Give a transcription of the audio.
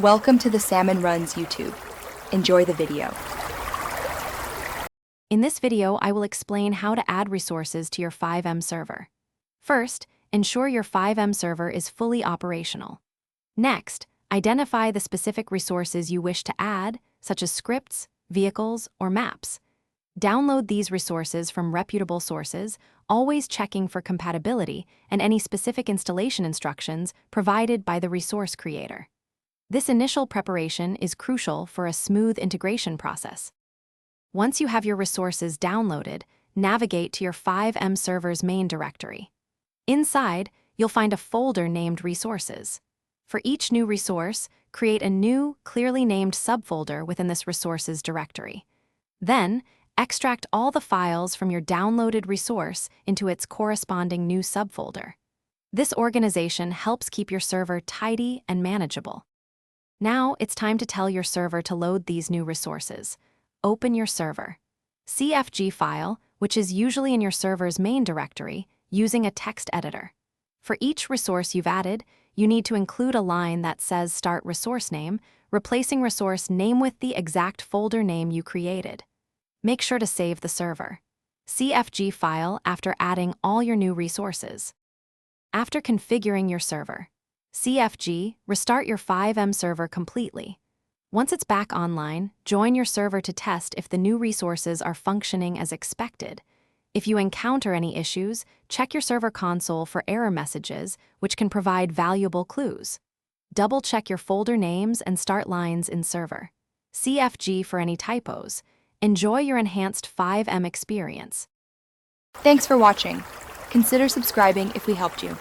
Welcome to the Salmon Runs YouTube. Enjoy the video. In this video, I will explain how to add resources to your Fivem server. First, ensure your Fivem server is fully operational. Next, identify the specific resources you wish to add, such as scripts, vehicles, or maps. Download these resources from reputable sources, always checking for compatibility and any specific installation instructions provided by the resource creator. This initial preparation is crucial for a smooth integration process. Once you have your resources downloaded, navigate to your Fivem server's main directory. Inside, you'll find a folder named Resources. For each new resource, create a new, clearly named subfolder within this resources directory. Then, extract all the files from your downloaded resource into its corresponding new subfolder. This organization helps keep your server tidy and manageable. Now, it's time to tell your server to load these new resources. Open your server. CFG file, which is usually in your server's main directory, using a text editor. For each resource you've added, you need to include a line that says Start Resource Name, replacing resource name with the exact folder name you created. Make sure to save the server. CFG file after adding all your new resources. After configuring your server, CFG, restart your Fivem server completely. Once it's back online, join your server to test if the new resources are functioning as expected. If you encounter any issues, check your server console for error messages, which can provide valuable clues. Double-check your folder names and start lines in server. CFG for any typos. Enjoy your enhanced Fivem experience. Thanks for watching. Consider subscribing if we helped you.